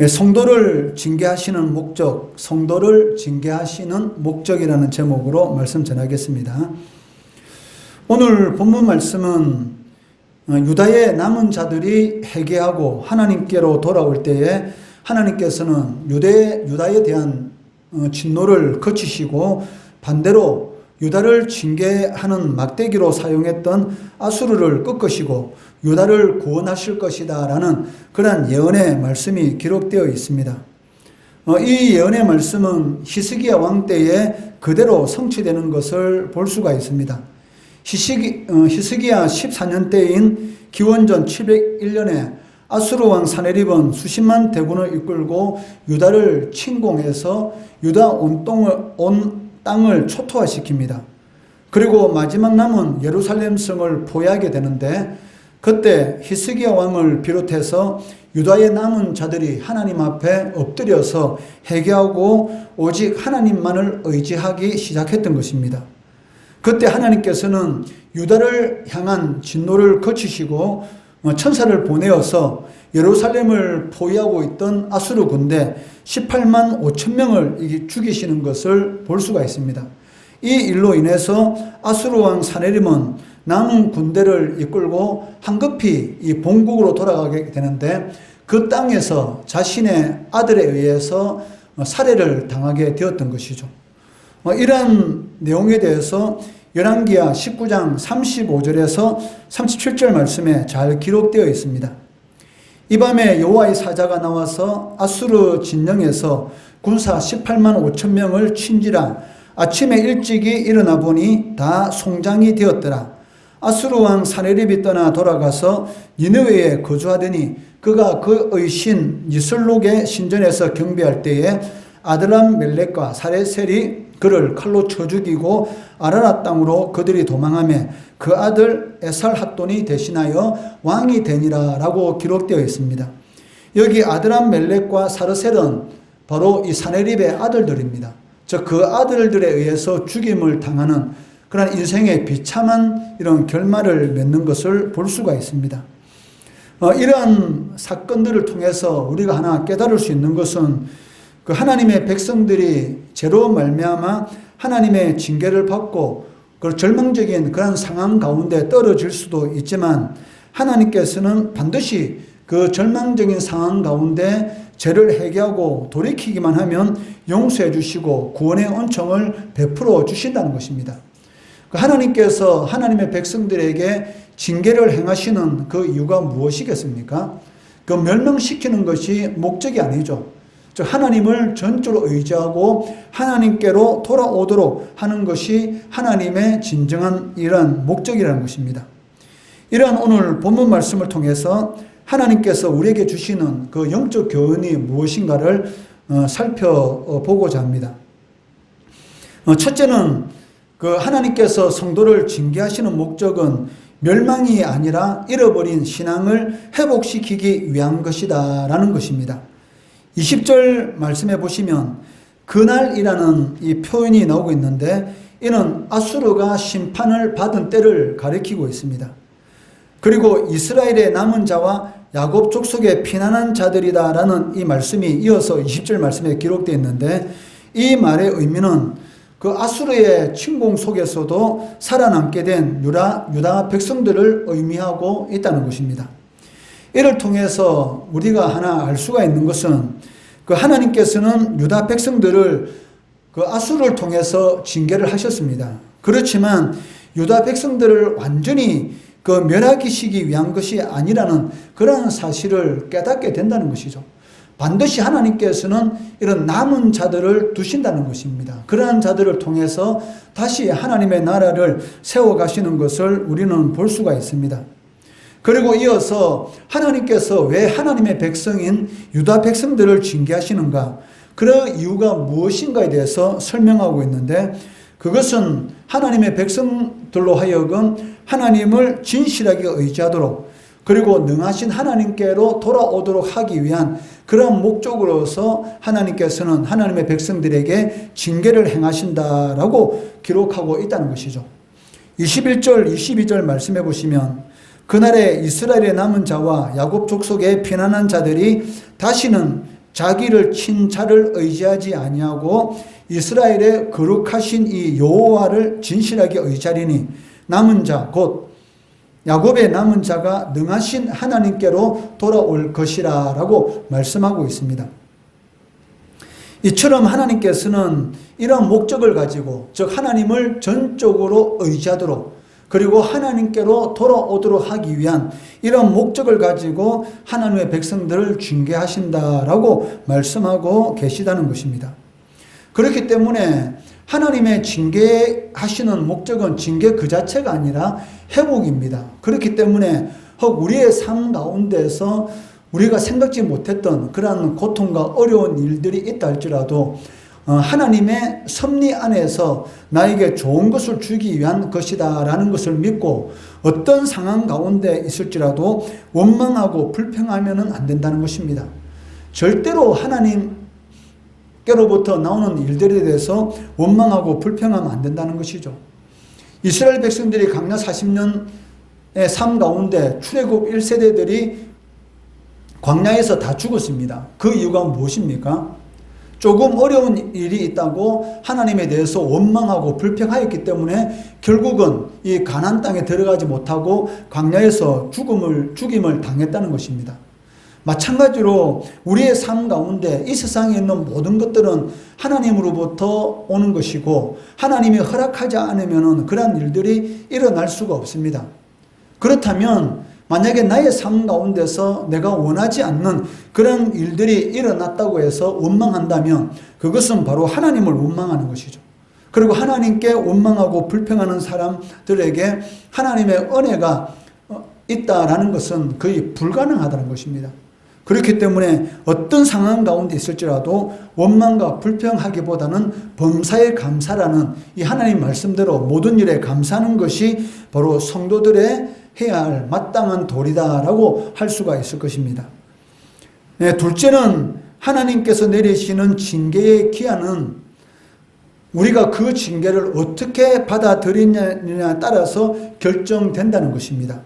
성도를 징계하시는 목적, 성도를 징계하시는 목적이라는 제목으로 말씀 전하겠습니다. 오늘 본문 말씀은 유다의 남은 자들이 회개하고 하나님께로 돌아올 때에 하나님께서는 유다에 대한 진노를 그치시고 반대로 유다를 징계하는 막대기로 사용했던 아수르를 꺾으시고 유다를 구원하실 것이다 라는 그러한 예언의 말씀이 기록되어 있습니다. 이 예언의 말씀은 히스기야 왕 때에 그대로 성취되는 것을 볼 수가 있습니다. 히스기야 14년 때인 기원전 701년에 아수르 왕 사네립은 수십만 대군을 이끌고 유다를 침공해서 유다 온 땅을 초토화시킵니다. 그리고 마지막 남은 예루살렘 성을 포위하게 되는데 그때 히스기야 왕을 비롯해서 유다의 남은 자들이 하나님 앞에 엎드려서 회개하고 오직 하나님만을 의지하기 시작했던 것입니다. 그때 하나님께서는 유다를 향한 진노를 거치시고 천사를 보내어서 예루살렘을 포위하고 있던 아수르 군대 18만 5천 명을 죽이시는 것을 볼 수가 있습니다. 이 일로 인해서 아수르 왕 사네립은 남은 군대를 이끌고 황급히 이 본국으로 돌아가게 되는데 그 땅에서 자신의 아들에 의해서 살해를 당하게 되었던 것이죠. 이러한 내용에 대해서 열왕기하 19장 35절에서 37절 말씀에 잘 기록되어 있습니다. 이 밤에 여호와의 사자가 나와서 아수르 진영에서 군사 18만 5천 명을 친지라. 아침에 일찍이 일어나 보니 다 송장이 되었더라. 아수르 왕 사네립이 떠나 돌아가서 니느웨에 거주하더니 그가 그의 신 니슬록의 신전에서 경배할 때에 아드람 멜렉과 사레셀이 그를 칼로 쳐 죽이고 아라라 땅으로 그들이 도망하며 그 아들 에살핫돈이 대신하여 왕이 되니라 라고 기록되어 있습니다. 여기 아드람 멜렉과 사르셀은 바로 이 사네립의 아들들입니다. 즉 그 아들들에 의해서 죽임을 당하는 그런 인생의 비참한 이런 결말을 맺는 것을 볼 수가 있습니다. 이러한 사건들을 통해서 우리가 하나 깨달을 수 있는 것은 그 하나님의 백성들이 죄로 말미암아 하나님의 징계를 받고 그 절망적인 그런 상황 가운데 떨어질 수도 있지만 하나님께서는 반드시 그 절망적인 상황 가운데 죄를 회개하고 돌이키기만 하면 용서해 주시고 구원의 은총을 베풀어 주신다는 것입니다. 하나님께서 하나님의 백성들에게 징계를 행하시는 그 이유가 무엇이겠습니까? 그 멸망시키는 것이 목적이 아니죠. 즉 하나님을 전적으로 의지하고 하나님께로 돌아오도록 하는 것이 하나님의 진정한 이러한 목적이라는 것입니다. 이러한 오늘 본문 말씀을 통해서 하나님께서 우리에게 주시는 그 영적 교훈이 무엇인가를 살펴보고자 합니다. 첫째는 그 하나님께서 성도를 징계하시는 목적은 멸망이 아니라 잃어버린 신앙을 회복시키기 위한 것이다 라는 것입니다. 20절 말씀해 보시면 그날이라는 이 표현이 나오고 있는데 이는 아수르가 심판을 받은 때를 가리키고 있습니다. 그리고 이스라엘의 남은 자와 야곱 족속의 피난한 자들이다 라는 이 말씀이 이어서 20절 말씀에 기록되어 있는데 이 말의 의미는 그 아수르의 침공 속에서도 살아남게 된 유다 백성들을 의미하고 있다는 것입니다. 이를 통해서 우리가 하나 알 수가 있는 것은 그 하나님께서는 유다 백성들을 그 아수르를 통해서 징계를 하셨습니다. 그렇지만 유다 백성들을 완전히 그 멸하시기 위한 것이 아니라는 그런 사실을 깨닫게 된다는 것이죠. 반드시 하나님께서는 이런 남은 자들을 두신다는 것입니다. 그러한 자들을 통해서 다시 하나님의 나라를 세워가시는 것을 우리는 볼 수가 있습니다. 그리고 이어서 하나님께서 왜 하나님의 백성인 유다 백성들을 징계하시는가, 그 이유가 무엇인가에 대해서 설명하고 있는데 그것은 하나님의 백성들로 하여금 하나님을 진실하게 의지하도록 그리고 능하신 하나님께로 돌아오도록 하기 위한 그런 목적으로서 하나님께서는 하나님의 백성들에게 징계를 행하신다라고 기록하고 있다는 것이죠. 21절, 22절 말씀해 보시면 그날에 이스라엘의 남은 자와 야곱 족속의 피난한 자들이 다시는 자기를 친 자를 의지하지 아니하고 이스라엘의 거룩하신 이 여호와를 진실하게 의지하리니 남은 자 곧 야곱의 남은 자가 능하신 하나님께로 돌아올 것이라 라고 말씀하고 있습니다. 이처럼 하나님께서는 이런 목적을 가지고, 즉 하나님을 전적으로 의지하도록, 그리고 하나님께로 돌아오도록 하기 위한 이런 목적을 가지고 하나님의 백성들을 징계하신다라고 말씀하고 계시다는 것입니다. 그렇기 때문에 하나님의 징계하시는 목적은 징계 그 자체가 아니라 회복입니다. 그렇기 때문에 혹 우리의 삶 가운데서 우리가 생각지 못했던 그러한 고통과 어려운 일들이 있다 할지라도 하나님의 섭리 안에서 나에게 좋은 것을 주기 위한 것이다 라는 것을 믿고 어떤 상황 가운데 있을지라도 원망하고 불평하면 안 된다는 것입니다. 절대로 하나님께로부터 나오는 일들에 대해서 원망하고 불평하면 안 된다는 것이죠. 이스라엘 백성들이 광야 40년의 삶 가운데 출애굽 1세대들이 광야에서 다 죽었습니다. 그 이유가 무엇입니까? 조금 어려운 일이 있다고 하나님에 대해서 원망하고 불평하였기 때문에 결국은 이 가나안 땅에 들어가지 못하고 광야에서 죽임을 당했다는 것입니다. 마찬가지로 우리의 삶 가운데 이 세상에 있는 모든 것들은 하나님으로부터 오는 것이고 하나님이 허락하지 않으면 그러한 일들이 일어날 수가 없습니다. 그렇다면 만약에 나의 삶 가운데서 내가 원하지 않는 그런 일들이 일어났다고 해서 원망한다면 그것은 바로 하나님을 원망하는 것이죠. 그리고 하나님께 원망하고 불평하는 사람들에게 하나님의 은혜가 있다라는 것은 거의 불가능하다는 것입니다. 그렇기 때문에 어떤 상황 가운데 있을지라도 원망과 불평하기보다는 범사에 감사라는 이 하나님 말씀대로 모든 일에 감사하는 것이 바로 성도들의 해야 할 마땅한 도리다라고 할 수가 있을 것입니다. 네, 둘째는 하나님께서 내리시는 징계의 기한은 우리가 그 징계를 어떻게 받아들이느냐에 따라서 결정된다는 것입니다.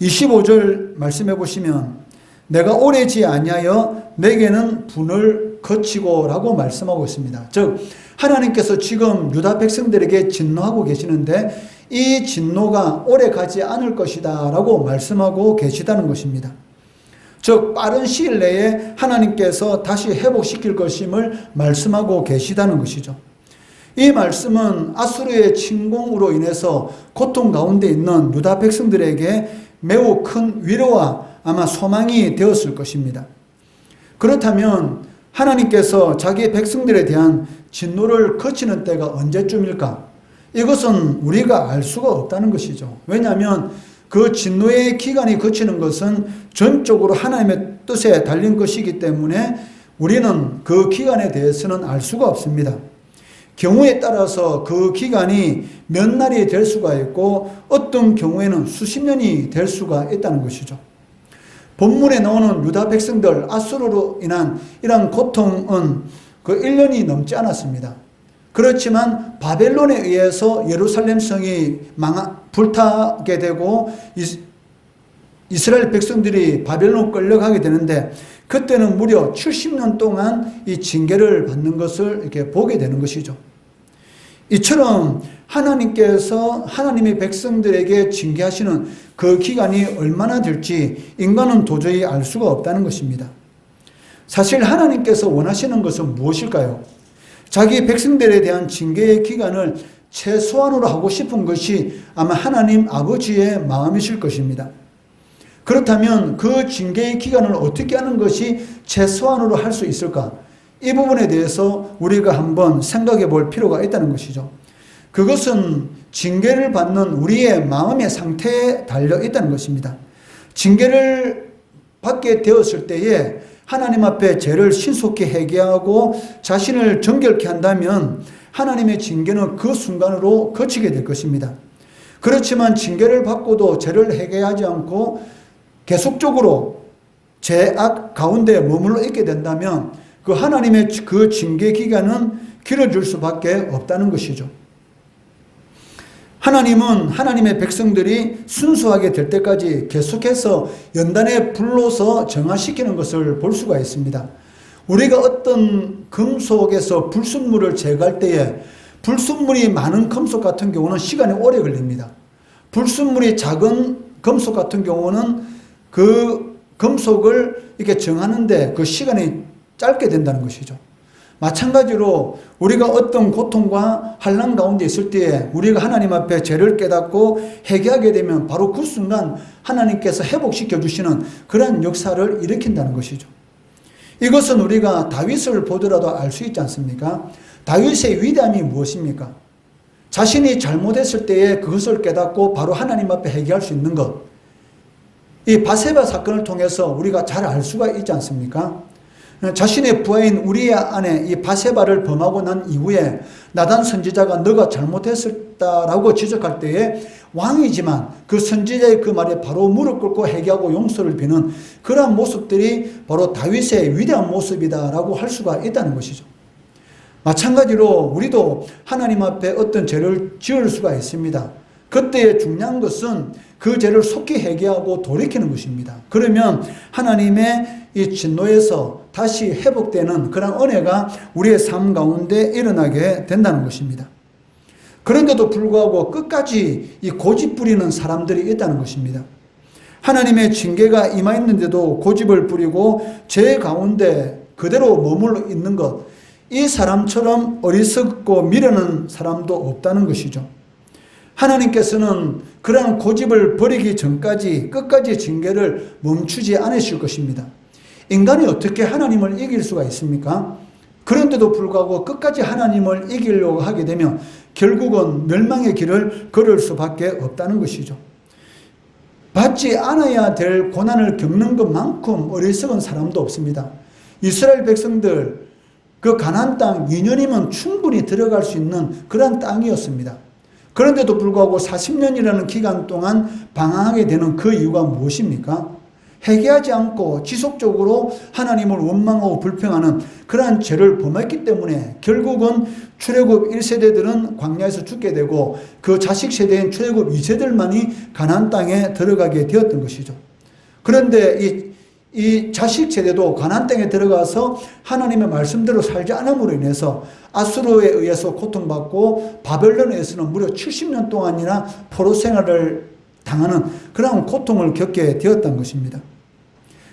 25절 말씀해 보시면 내가 오래지 아니하여 내게는 분을 거치고 라고 말씀하고 있습니다. 즉 하나님께서 지금 유다 백성들에게 진노하고 계시는데 이 진노가 오래 가지 않을 것이다 라고 말씀하고 계시다는 것입니다. 즉 빠른 시일 내에 하나님께서 다시 회복시킬 것임을 말씀하고 계시다는 것이죠. 이 말씀은 아수르의 침공으로 인해서 고통 가운데 있는 유다 백성들에게 매우 큰 위로와 아마 소망이 되었을 것입니다. 그렇다면 하나님께서 자기 백성들에 대한 진노를 거치는 때가 언제쯤일까? 이것은 우리가 알 수가 없다는 것이죠. 왜냐하면 그 진노의 기간이 거치는 것은 전적으로 하나님의 뜻에 달린 것이기 때문에 우리는 그 기간에 대해서는 알 수가 없습니다. 경우에 따라서 그 기간이 몇 날이 될 수가 있고 어떤 경우에는 수십 년이 될 수가 있다는 것이죠. 본문에 나오는 유다 백성들 아수르로 인한 이러한 고통은 그 1년이 넘지 않았습니다. 그렇지만 바벨론에 의해서 예루살렘 성이 불타게 되고 이스라엘 백성들이 바벨론 끌려가게 되는데 그때는 무려 70년 동안 이 징계를 받는 것을 이렇게 보게 되는 것이죠. 이처럼 하나님께서 하나님의 백성들에게 징계하시는 그 기간이 얼마나 될지 인간은 도저히 알 수가 없다는 것입니다. 사실 하나님께서 원하시는 것은 무엇일까요? 자기 백성들에 대한 징계의 기간을 최소한으로 하고 싶은 것이 아마 하나님 아버지의 마음이실 것입니다. 그렇다면 그 징계의 기간을 어떻게 하는 것이 최소한으로 할 수 있을까? 이 부분에 대해서 우리가 한번 생각해 볼 필요가 있다는 것이죠. 그것은 징계를 받는 우리의 마음의 상태에 달려 있다는 것입니다. 징계를 받게 되었을 때에 하나님 앞에 죄를 신속히 회개하고 자신을 정결케 한다면 하나님의 징계는 그 순간으로 거치게 될 것입니다. 그렇지만 징계를 받고도 죄를 회개하지 않고 계속적으로 죄악 가운데 머물러 있게 된다면 그 하나님의 그 징계 기간은 길어질 수밖에 없다는 것이죠. 하나님은 하나님의 백성들이 순수하게 될 때까지 계속해서 연단에 불러서 정화시키는 것을 볼 수가 있습니다. 우리가 어떤 금속에서 불순물을 제거할 때에 불순물이 많은 금속 같은 경우는 시간이 오래 걸립니다. 불순물이 작은 금속 같은 경우는 그 금속을 이렇게 정하는데 그 시간이 짧게 된다는 것이죠. 마찬가지로 우리가 어떤 고통과 환난 가운데 있을 때에 우리가 하나님 앞에 죄를 깨닫고 회개하게 되면 바로 그 순간 하나님께서 회복시켜 주시는 그런 역사를 일으킨다는 것이죠. 이것은 우리가 다윗을 보더라도 알 수 있지 않습니까? 다윗의 위대함이 무엇입니까? 자신이 잘못했을 때에 그것을 깨닫고 바로 하나님 앞에 회개할 수 있는 것. 이 바세바 사건을 통해서 우리가 잘 알 수가 있지 않습니까? 자신의 부하인 우리야 아내 이 바세바를 범하고 난 이후에 나단 선지자가 너가 잘못했었다라고 지적할 때에 왕이지만 그 선지자의 그 말에 바로 무릎 꿇고 회개하고 용서를 비는 그러한 모습들이 바로 다윗의 위대한 모습이다라고 할 수가 있다는 것이죠. 마찬가지로 우리도 하나님 앞에 어떤 죄를 지을 수가 있습니다. 그때의 중요한 것은 그 죄를 속히 회개하고 돌이키는 것입니다. 그러면 하나님의 이 진노에서 다시 회복되는 그런 은혜가 우리의 삶 가운데 일어나게 된다는 것입니다. 그런데도 불구하고 끝까지 이 고집 부리는 사람들이 있다는 것입니다. 하나님의 징계가 임하였는데도 고집을 부리고 죄 가운데 그대로 머물러 있는 것, 이 사람처럼 어리석고 미련한 사람도 없다는 것이죠. 하나님께서는 그러한 고집을 버리기 전까지 끝까지 징계를 멈추지 않으실 것입니다. 인간이 어떻게 하나님을 이길 수가 있습니까? 그런데도 불구하고 끝까지 하나님을 이기려고 하게 되면 결국은 멸망의 길을 걸을 수밖에 없다는 것이죠. 받지 않아야 될 고난을 겪는 것만큼 어리석은 사람도 없습니다. 이스라엘 백성들 그 가나안 땅 2년이면 충분히 들어갈 수 있는 그런 땅이었습니다. 그런데도 불구하고 40년이라는 기간 동안 방황하게 되는 그 이유가 무엇입니까? 회개하지 않고 지속적으로 하나님을 원망하고 불평하는 그러한 죄를 범했기 때문에 결국은 출애굽 1세대들은 광야에서 죽게 되고 그 자식 세대인 출애굽 2세들만이 가나안 땅에 들어가게 되었던 것이죠. 그런데 이 자식 세대도 가나안 땅에 들어가서 하나님의 말씀대로 살지 않음으로 인해서 아수르에 의해서 고통받고 바벨론에서는 무려 70년 동안이나 포로 생활을 당하는 그런 고통을 겪게 되었던 것입니다.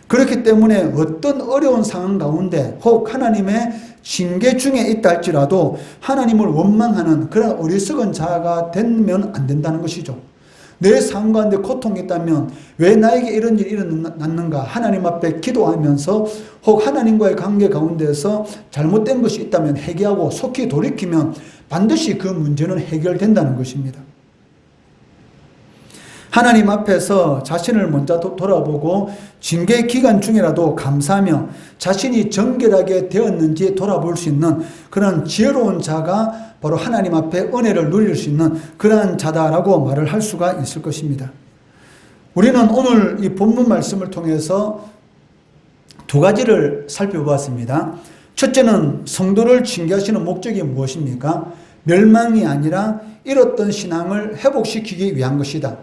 그렇기 때문에 어떤 어려운 상황 가운데 혹 하나님의 징계 중에 있다 할지라도 하나님을 원망하는 그런 어리석은 자가 되면 안 된다는 것이죠. 내 삶 가운데 고통이 있다면 왜 나에게 이런 일이 일어났는가 하나님 앞에 기도하면서 혹 하나님과의 관계 가운데서 잘못된 것이 있다면 회개하고 속히 돌이키면 반드시 그 문제는 해결된다는 것입니다. 하나님 앞에서 자신을 먼저 돌아보고 징계 기간 중이라도 감사하며 자신이 정결하게 되었는지 돌아볼 수 있는 그런 지혜로운 자가 바로 하나님 앞에 은혜를 누릴 수 있는 그러한 자다라고 말을 할 수가 있을 것입니다. 우리는 오늘 이 본문 말씀을 통해서 두 가지를 살펴보았습니다. 첫째는 성도를 징계하시는 목적이 무엇입니까? 멸망이 아니라 잃었던 신앙을 회복시키기 위한 것이다.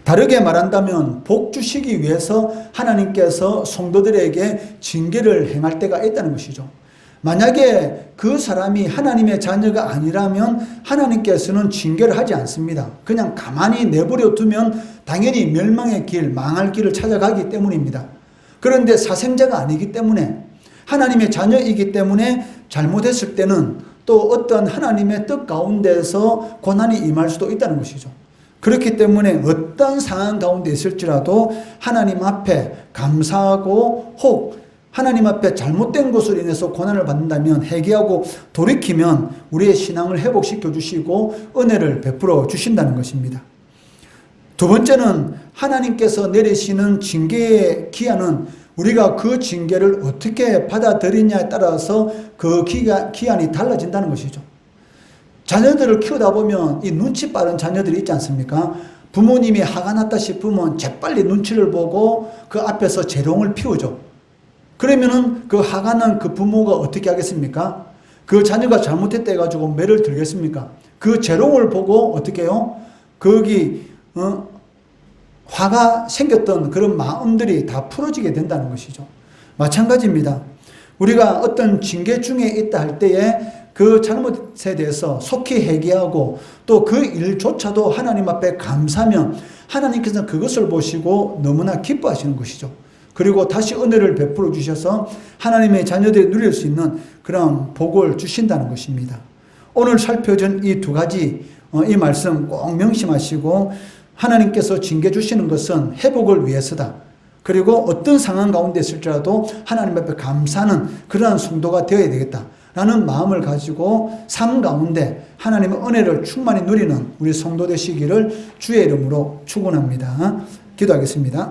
다르게 말한다면 복 주시기 위해서 하나님께서 성도들에게 징계를 행할 때가 있다는 것이죠. 만약에 그 사람이 하나님의 자녀가 아니라면 하나님께서는 징계를 하지 않습니다. 그냥 가만히 내버려 두면 당연히 멸망의 길, 망할 길을 찾아가기 때문입니다. 그런데 사생자가 아니기 때문에 하나님의 자녀이기 때문에 잘못했을 때는 또 어떤 하나님의 뜻 가운데서 고난이 임할 수도 있다는 것이죠. 그렇기 때문에 어떤 상황 가운데 있을지라도 하나님 앞에 감사하고 혹 하나님 앞에 잘못된 것으로 인해서 고난을 받는다면 회개하고 돌이키면 우리의 신앙을 회복시켜 주시고 은혜를 베풀어 주신다는 것입니다. 두 번째는 하나님께서 내리시는 징계의 기한은 우리가 그 징계를 어떻게 받아들이냐에 따라서 그 기한이 달라진다는 것이죠. 자녀들을 키우다 보면 이 눈치 빠른 자녀들이 있지 않습니까? 부모님이 화가 났다 싶으면 재빨리 눈치를 보고 그 앞에서 재롱을 피우죠. 그러면은 그 화가 난 그 부모가 어떻게 하겠습니까? 그 자녀가 잘못했다 해가지고 매를 들겠습니까? 그 재롱을 보고 어떻게 해요? 거기 화가 생겼던 그런 마음들이 다 풀어지게 된다는 것이죠. 마찬가지입니다. 우리가 어떤 징계 중에 있다 할 때에 그 잘못에 대해서 속히 회개하고 또 그 일조차도 하나님 앞에 감사하면 하나님께서는 그것을 보시고 너무나 기뻐하시는 것이죠. 그리고 다시 은혜를 베풀어 주셔서 하나님의 자녀들이 누릴 수 있는 그런 복을 주신다는 것입니다. 오늘 살펴준 이 두 가지 이 말씀 꼭 명심하시고 하나님께서 징계 주시는 것은 회복을 위해서다. 그리고 어떤 상황 가운데 있을지라도 하나님 앞에 감사하는 그러한 성도가 되어야 되겠다 라는 마음을 가지고 삶 가운데 하나님의 은혜를 충만히 누리는 우리 성도 되시기를 주의 이름으로 축원합니다. 기도하겠습니다.